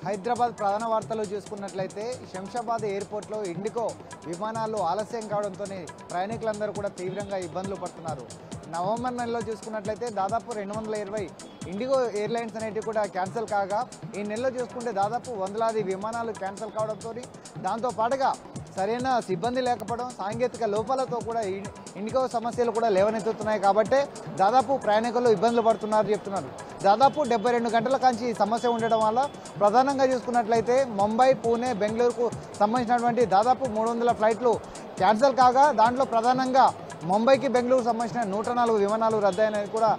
హైదరాబాద్ ప్రధాన వార్తలు చూసుకున్నట్లయితే శంషాబాద్ ఎయిర్పోర్ట్లో ఇండిగో విమానాలు ఆలస్యం కావడంతో ప్రయాణికులందరూ కూడా తీవ్రంగా ఇబ్బందులు పడుతున్నారు. నవంబర్ నెలలో చూసుకున్నట్లయితే దాదాపు 220 ఇండిగో ఎయిర్లైన్స్ అనేటివి కూడా క్యాన్సిల్ కాగా ఈ నెలలో చూసుకుంటే దాదాపు వందలాది విమానాలు క్యాన్సిల్ కావడంతో దాంతో పాటుగా సరైన సిబ్బంది లేకపోవడం, సాంకేతిక లోపాలతో కూడా ఇండిగో సమస్యలు కూడా లేవనెత్తుతున్నాయి. కాబట్టి దాదాపు ప్రయాణికులు ఇబ్బందులు పడుతున్నారు చెప్తున్నారు. దాదాపు 72 గంటల కాంచి ఈ సమస్య ఉండడం వల్ల ప్రధానంగా చూసుకున్నట్లయితే ముంబై, పూణే, బెంగళూరుకు సంబంధించినటువంటి దాదాపు 300 ఫ్లైట్లు క్యాన్సిల్ కాగా దాంట్లో ప్రధానంగా ముంబైకి, బెంగళూరుకు సంబంధించిన 104 విమానాలు రద్దయినవి కూడా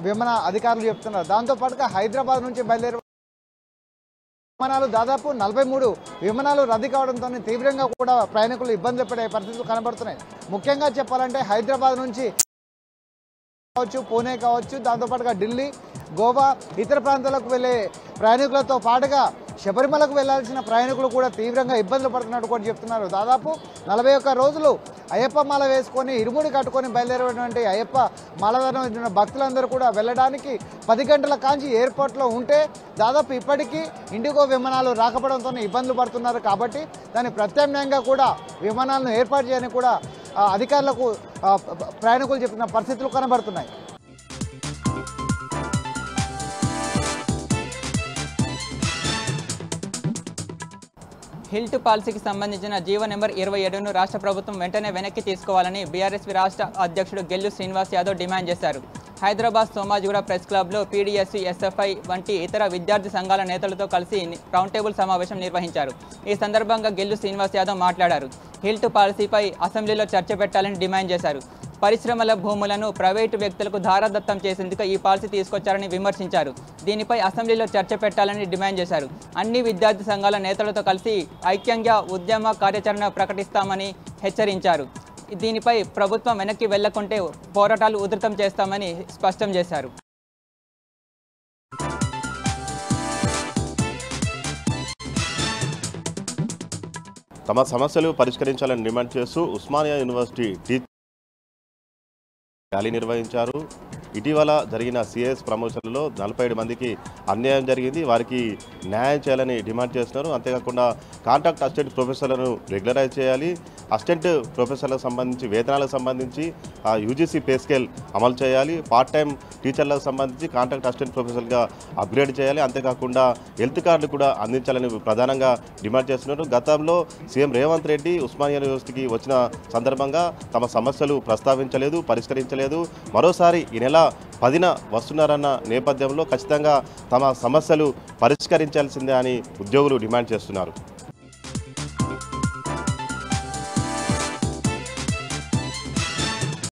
విమాన అధికారులు చెప్తున్నారు. దాంతోపాటుగా హైదరాబాద్ నుంచి బయలుదేరి విమానాలు దాదాపు 43 విమానాలు రద్దు కావడంతో తీవ్రంగా కూడా ప్రయాణికులు ఇబ్బంది పడే పరిస్థితులు కనబడుతున్నాయి. ముఖ్యంగా చెప్పాలంటే హైదరాబాద్ నుంచి కావచ్చు, పూణే కావచ్చు, దాంతోపాటుగా ఢిల్లీ, గోవా, ఇతర ప్రాంతాలకు వెళ్ళే ప్రయాణికులతో పాటుగా శబరిమలకు వెళ్లాల్సిన ప్రయాణికులు కూడా తీవ్రంగా ఇబ్బందులు పడుతున్నట్టు కూడా చెప్తున్నారు. దాదాపు 41 రోజులు అయ్యప్ప మాల వేసుకొని ఇరుముడి కట్టుకొని బయలుదేరినటువంటి అయ్యప్ప మాలధారణ భక్తులందరూ కూడా వెళ్ళడానికి 10 గంటల కాంచి ఎయిర్పోర్ట్లో ఉంటే దాదాపు ఇప్పటికీ ఇండిగో విమానాలు రాకపోవడంతో ఇబ్బందులు పడుతున్నారు. కాబట్టి దాని ప్రత్యామ్నాయంగా కూడా విమానాలను ఏర్పాటు చేయని కూడా అధికారులకు ప్రయాణికులు చెప్పిన పరిస్థితులు కనబడుతున్నాయి. హిల్ట్ పాలసీకి సంబంధించిన జీవో నెంబర్ 27ను రాష్ట్ర ప్రభుత్వం వెంటనే వెనక్కి తీసుకోవాలని బీఆర్ఎస్ రాష్ట్ర అధ్యక్షుడు గెల్లు శ్రీనివాస్ యాదవ్ డిమాండ్ చేశారు. హైదరాబాద్ సోమాజిగూడ ప్రెస్ క్లబ్లో పీడీఎస్సీ, ఎస్ఎఫ్ఐ వంటి ఇతర విద్యార్థి సంఘాల నేతలతో కలిసి రౌండ్ టేబుల్ సమావేశం నిర్వహించారు. ఈ సందర్భంగా గెల్లు శ్రీనివాస్ యాదవ్ మాట్లాడారు. హిల్ట్ పాలసీపై అసెంబ్లీలో చర్చ పెట్టాలని డిమాండ్ చేశారు. పరిశ్రమల భూములను ప్రైవేటు వ్యక్తులకు ధారాదత్తం చేసేందుకు ఈ పాలసీ తీసుకొచ్చారని విమర్శించారు. దీనిపై అసెంబ్లీలో చర్చ పెట్టాలని డిమాండ్ చేశారు. అన్ని విద్యార్థి సంఘాల నేతలతో కలిసి ఐక్యంగా ఉద్యమ కార్యాచరణ ప్రకటిస్తామని హెచ్చరించారు. దీనిపై ప్రభుత్వం వెనక్కి వెళ్లకుంటే పోరాటాలు ఉధృతం చేస్తామని స్పష్టం చేశారు. తమ సమస్యలు పరిష్కరించాలని డిమాండ్ చేస్తూ ఉస్మానియా యూనివర్సిటీ ర్యాలీ నిర్వహించారు. ఇటీవల జరిగిన సిఎస్ ప్రమోషన్లలో 47 మందికి అన్యాయం జరిగింది. వారికి న్యాయం చేయాలని డిమాండ్ చేస్తున్నారు. అంతేకాకుండా కాంట్రాక్ట్ అసిస్టెంట్ ప్రొఫెసర్లను రెగ్యులరైజ్ చేయాలి. అసిస్టెంట్ ప్రొఫెసర్లకు సంబంధించి వేతనాలకు సంబంధించి యూజీసీ పే స్కేల్ అమలు చేయాలి. పార్ట్ టైం టీచర్లకు సంబంధించి కాంట్రాక్ట్ అసిస్టెంట్ ప్రొఫెసర్గా అప్గ్రేడ్ చేయాలి. అంతేకాకుండా హెల్త్ కార్డులు కూడా అందించాలని ప్రధానంగా డిమాండ్ చేస్తున్నారు. గతంలో సీఎం రేవంత్ రెడ్డి ఉస్మానియా యూనివర్సిటీకి వచ్చిన సందర్భంగా తమ సమస్యలు ప్రస్తావించలేదు, పరిష్కరించలేదు. మరోసారి ఈ నెల 10న వస్తున్నారన్న నేపథ్యంలో ఖచ్చితంగా తమ సమస్యలు పరిష్కరించాల్సిందే అని ఉద్యోగులు డిమాండ్ చేస్తున్నారు.